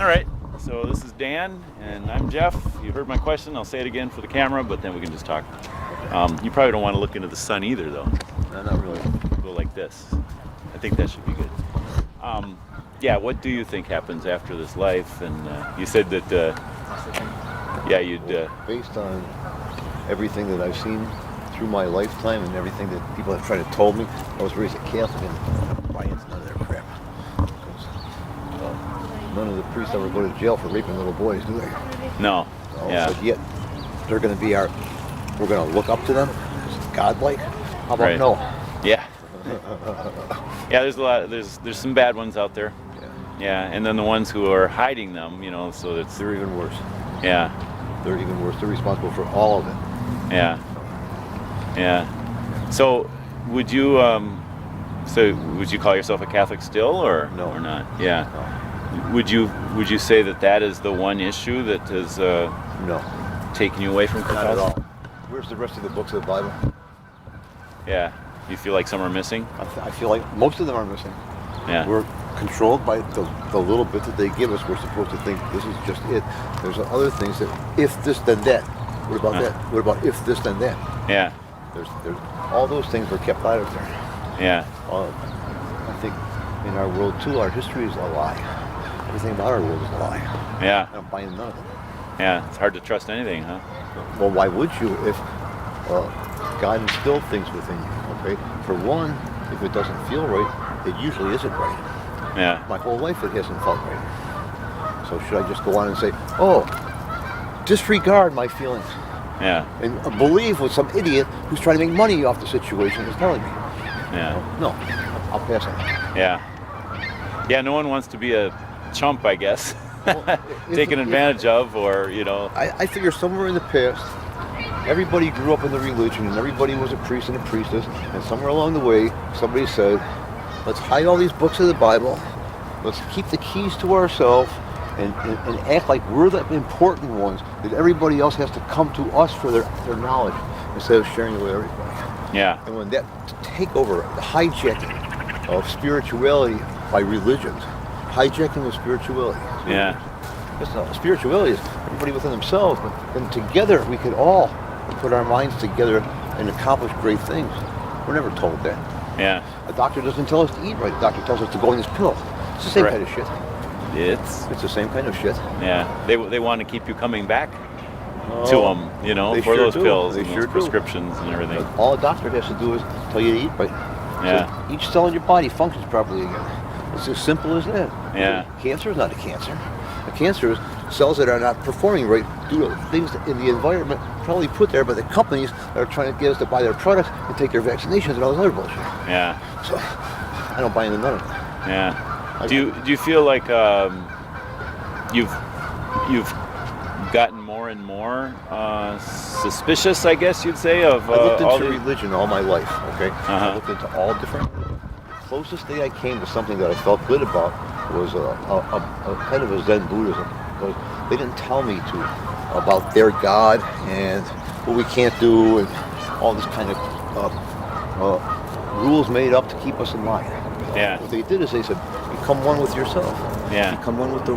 All right, so this is Dan, and I'm Jeff. You heard my question. I'll say it again for the camera, but then we can just talk. You probably don't want to look into the sun either, though. No, not really. Go like this. I think that should be good. Yeah, what do you think happens after this life? And you said that, you'd... Based on everything that I've seen through my lifetime and everything that people have tried to told me, I was raised a Catholic and buy into none of their crap. Because none of the priests ever go to jail for raping little boys, do they? No. Yeah. But yet, they're going to be we're going to look up to them as godlike. How about Right. no? Yeah. Yeah, there's some bad ones out there. Yeah, and then the ones who are hiding them, so it's... They're even worse. Yeah. They're even worse. They're responsible for all of it. Yeah. Yeah. So, would you call yourself a Catholic still, or No. or not? Yeah. No. Would you say that is the one issue that has No. taken you away from Not at Catholicism? all. Where's the rest of the books of the Bible? Yeah. You feel like some are missing? I feel like most of them are missing. Yeah. We're controlled by the little bit that they give us. We're supposed to think this is just it. There's other things that if this then that. What about that? What about if this then that? Yeah. There's all those things were kept out of there. Yeah. I think in our world too, our history is a lie. Everything about our world is a lie. Yeah. I'm buying none of it. Yeah. It's hard to trust anything, huh? Well, why would you if God instilled things within you? Okay. For one, if it doesn't feel right, it usually isn't right. Yeah. My whole life it hasn't felt right. So should I just go on and say, oh, disregard my feelings Yeah. and believe what some idiot who's trying to make money off the situation is telling me? Yeah. No, I'll pass on it. Yeah. Yeah. No one wants to be a chump, I guess. Well, Taken advantage of, or I figure somewhere in the past, everybody grew up in the religion and everybody was a priest and a priestess, and somewhere along the way, somebody said, let's hide all these books of the Bible, let's keep the keys to ourselves, and act like we're the important ones, that everybody else has to come to us for their knowledge, instead of sharing it with everybody. Yeah. And when that takeover, the hijacking of spirituality by religions, hijacking of spirituality. Yeah. Spirituality is everybody within themselves, but then together we could all put our minds together and accomplish great things. We're never told that. Yeah. A doctor doesn't tell us to eat right. A doctor tells us to go on this pill. It's the same Correct. kind of shit. It's the same kind of shit. Yeah. They want to keep you coming back Oh, to them, they for sure those do. pills They and sure those do. prescriptions and everything. All a doctor has to do is tell you to eat right. Yeah. So each cell in your body functions properly again. It's as simple as that. Yeah. Cancer is not a cancer. A cancer is cells that are not performing right due to things in the environment probably put there by the companies that are trying to get us to buy their products and take their vaccinations and all this other bullshit. Yeah. So I don't buy into none of that. Yeah. Do you feel like you've gotten more and more suspicious, I guess you'd say, of I looked all into the... religion all my life, okay? Uh-huh. I looked into all different... The closest thing I came to something that I felt good about was a kind of a Zen Buddhism. Because they didn't tell me about their God and what we can't do and all this kind of rules made up to keep us in line. Yeah. What they did is they said, become one with yourself. Yeah. Become one with the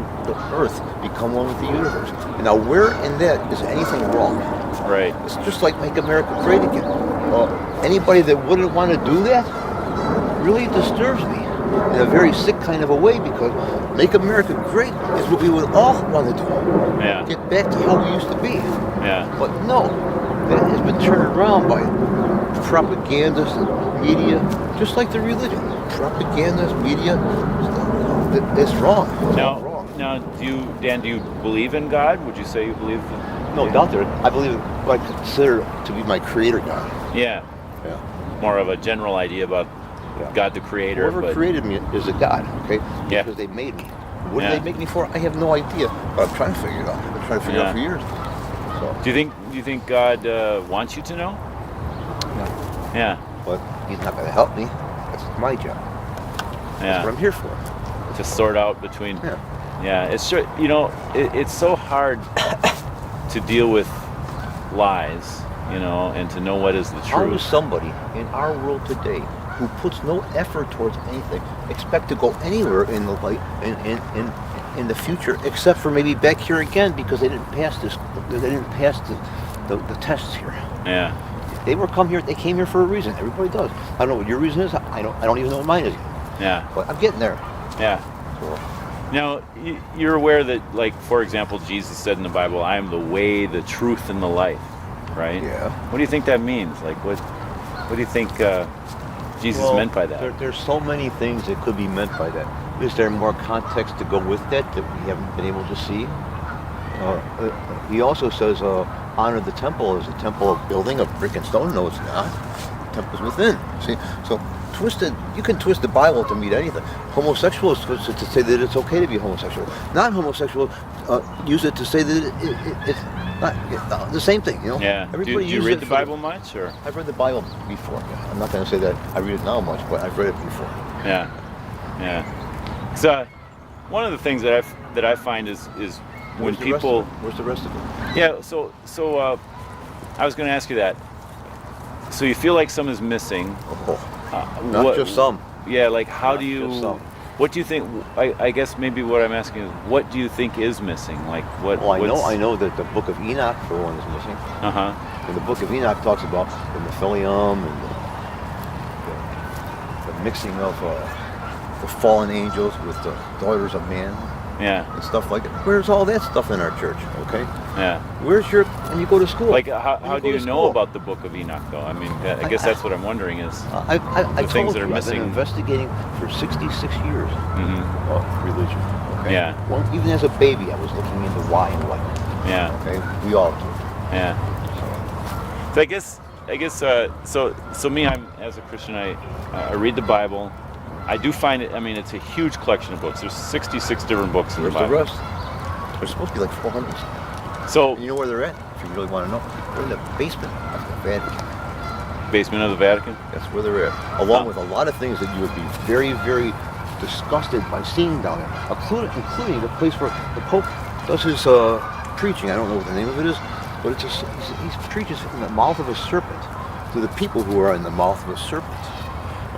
earth. Become one with the universe. And now where in that is anything wrong? Right. It's just like Make America Great Again. Anybody that wouldn't want to do that really disturbs me in a very sick kind of a way, because Make America Great is what we would all want to do. Yeah. Get back to how we used to be. Yeah. But no, that has been turned around by propagandists and media, just like the religion. Propagandists, media, it's wrong. It's all wrong. Now, do you believe in God? Would you say you believe in... No doubt there. I believe in what I consider to be my creator God. Yeah. Yeah. More of a general idea about God the creator. Whoever created me is a God, okay? Yeah. Because they made me. What Yeah. did they make me for? I have no idea. But I'm trying to figure it out. I've been trying to figure it out for years. So, Do you think God wants you to know? no. Yeah. But he's not going to help me. That's my job. That's Yeah. what I'm here for. To sort out between... Yeah. Yeah. It's sure, it's so hard to deal with lies, and to know what is the How does truth. somebody in our world today who puts no effort towards anything expect to go anywhere in the light in in the future, except for maybe back here again because they didn't pass this. They didn't pass the tests here. Yeah. They came here for a reason. Everybody does. I don't know what your reason is. I don't even know what mine is. Yeah. But I'm getting there. Yeah. So, Now, you're aware that, like, for example, Jesus said in the Bible, "I am the way, the truth, and the life," right? yeah. What do you think that means? Like, what do you think Jesus meant by that? There's so many things that could be meant by that. Is there more context to go with that we haven't been able to see? He also says, honor the temple. Is the temple a building of brick and stone? No, it's not. The temple's within. See? So you can twist the Bible to mean anything. Homosexuals twist it to say that it's okay to be homosexual. Non-homosexual use it to say that it's not the same thing, you know? Yeah. Do you read the Bible much? Or? I've read the Bible before. Yeah. I'm not going to say that I read it now much, but I've read it before. Yeah. Yeah. So, one of the things that I find is when people. Where's the rest of it? Yeah. So I was going to ask you that. So you feel like some is missing. Not just some. Yeah. Like, how Not do you? just some. What do you think? I guess maybe what I'm asking is, what do you think is missing? Like, what? Well, I know that the Book of Enoch, for one, is missing. And the Book of Enoch talks about the Nephilim and the mixing of the fallen angels with the daughters of man. Yeah. And stuff like that. Where's all that stuff in our church? Okay. Yeah. Where's when you go to school? Like, how do you know about the Book of Enoch, though? I mean, I guess that's what I'm wondering is I the things that are missing. I've been investigating for 66 years of religion. Okay. Yeah. Well, even as a baby, I was looking into why and what. Yeah. Okay. We all do. Yeah. So I guess. So me, as a Christian, I read the Bible. I do find it. I mean, it's a huge collection of books. There's 66 different books in the Bible. Where's the rest? There's supposed to be like 400. So you know where they're at? If you really want to know, they're in the basement of the Vatican. Basement of the Vatican. That's where they're at, along with a lot of things that you would be very, very disgusted by seeing down there, including the place where the Pope does his preaching. I don't know what the name of it is, but he preaches in the mouth of a serpent to the people who are in the mouth of a serpent.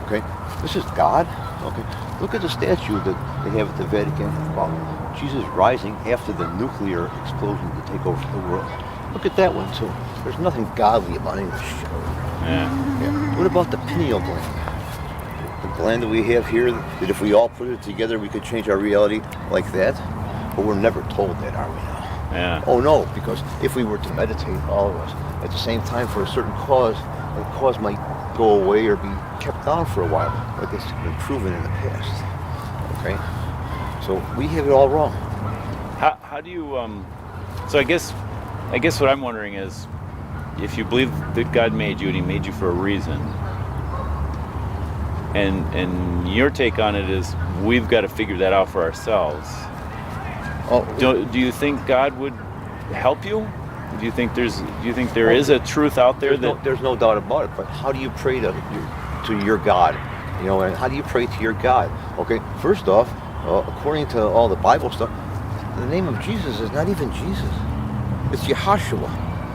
Okay. This is God. Okay. Look at the statue that they have at the Vatican about Jesus rising after the nuclear explosion to take over the world. Look at that one too. There's nothing godly about any of this shit. Yeah. What about the pineal gland? The gland that we have here, that if we all put it together, we could change our reality like that? But we're never told that, are we now? Yeah. Oh no, because if we were to meditate, all of us, at the same time for a certain cause, the cause might go away or be kept down for a while, like it's been proven in the past. Okay, so we have it all wrong. How do you? So I guess what I'm wondering is, if you believe that God made you and He made you for a reason, and your take on it is we've got to figure that out for ourselves. Oh, Do you think God would help you? Do you think there is a truth out there there's no doubt about it. But how do you pray to your God? You know, and how do you pray to your God? Okay, first off, according to all the Bible stuff, the name of Jesus is not even Jesus. It's Yahshua.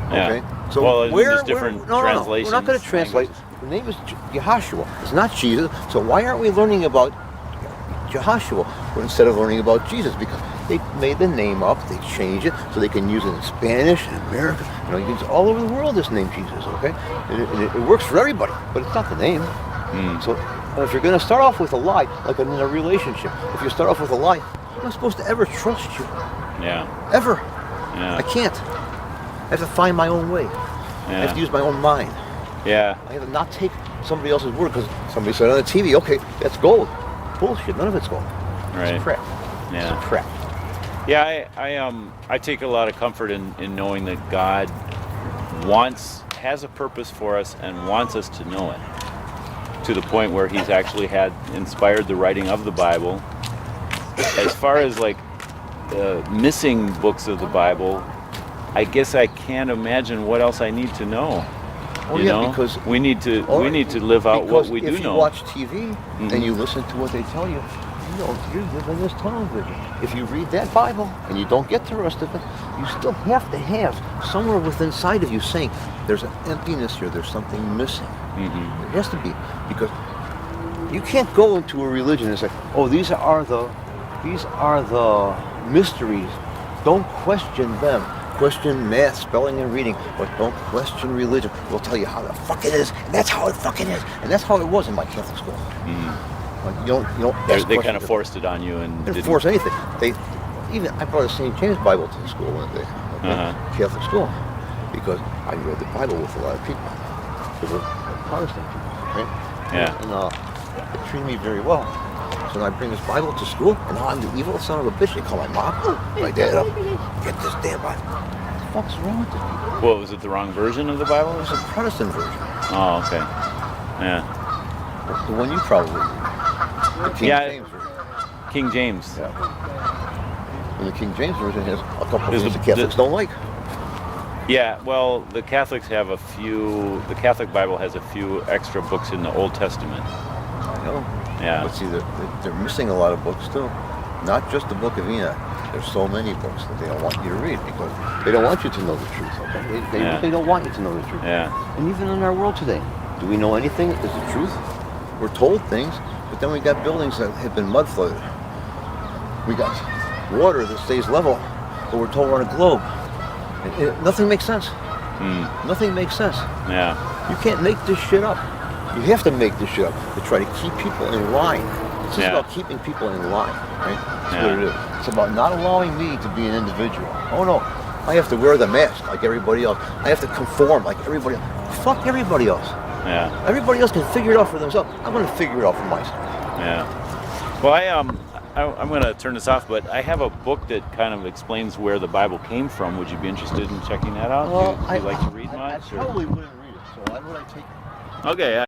Okay, yeah. so there's different translations. We're not going to translate. The name is Yahshua. It's not Jesus. So why aren't we learning about Yahshua instead of learning about Jesus? Because they made the name up, they changed it so they can use it in Spanish, in America, you know, you use all over the world this name Jesus, okay? And it works for everybody, but it's not the name. So if you're going to start off with a lie, like in a relationship, if you start off with a lie, I'm not supposed to ever trust you. Yeah. Ever. Yeah. I can't. I have to find my own way. Yeah. I have to use my own mind. Yeah. I have to not take somebody else's word because somebody said on the TV, okay, that's gold. Bullshit, none of it's gold. Right. It's crap. Yeah. It's crap. Yeah, I take a lot of comfort in knowing that God has a purpose for us and wants us to know it, to the point where He's actually had inspired the writing of the Bible. As far as like missing books of the Bible, I guess I can't imagine what else I need to know. You know? Because we need to live out what we do know. If you watch TV and you listen to what they tell you, you're living this tunnel vision. If you read that Bible and you don't get the rest of it, you still have to have somewhere within inside of you saying, there's an emptiness here, there's something missing. There has to be, because you can't go into a religion and say, oh, these are the mysteries. Don't question them. Question math, spelling, and reading, but don't question religion. We'll tell you how the fuck it is, and that's how it fucking is, and that's how it was in my Catholic school. Like you don't They kind of forced it on you and didn't force anything. I brought a St. James Bible to the school one day, Catholic school, because I read the Bible with a lot of people. They were Protestant people, right? Yeah. And they treated me very well. So then I bring this Bible to school, and now I'm the evil son of a bitch. They call my mom, my dad up, get this damn Bible. What the fuck's wrong with this people? Well, was it the wrong version of the Bible? It's a Protestant version. Oh, okay. Yeah. The one you probably read. The King James version. King James. Yeah. And the King James version has a couple of Is things the- the Catholics don't like. Yeah, well, the Catholics have the Catholic Bible has a few extra books in the Old Testament. I know. Yeah. But see, they're missing a lot of books too. Not just the Book of Enoch. There's so many books that they don't want you to read because they don't want you to know the truth. Okay? They really don't want you to know the truth. Yeah. And even in our world today, do we know anything is the truth? We're told things, but then we got buildings that have been mud flooded. We got water that stays level, but we're told we're on a globe. Nothing makes sense. Nothing makes sense. Yeah. You can't make this shit up. You have to make this shit up to try to keep people in line. This is about keeping people in line, right? That's what it is. It's about not allowing me to be an individual. Oh no, I have to wear the mask like everybody else. I have to conform like everybody else. Fuck everybody else. Yeah. Everybody else can figure it out for themselves. I'm going to figure it out for myself. Yeah. Well, I'm going to turn this off, but I have a book that kind of explains where the Bible came from. Would you be interested in checking that out? Well, do you like to read I much? probably wouldn't read it, so why would I take it? Okay.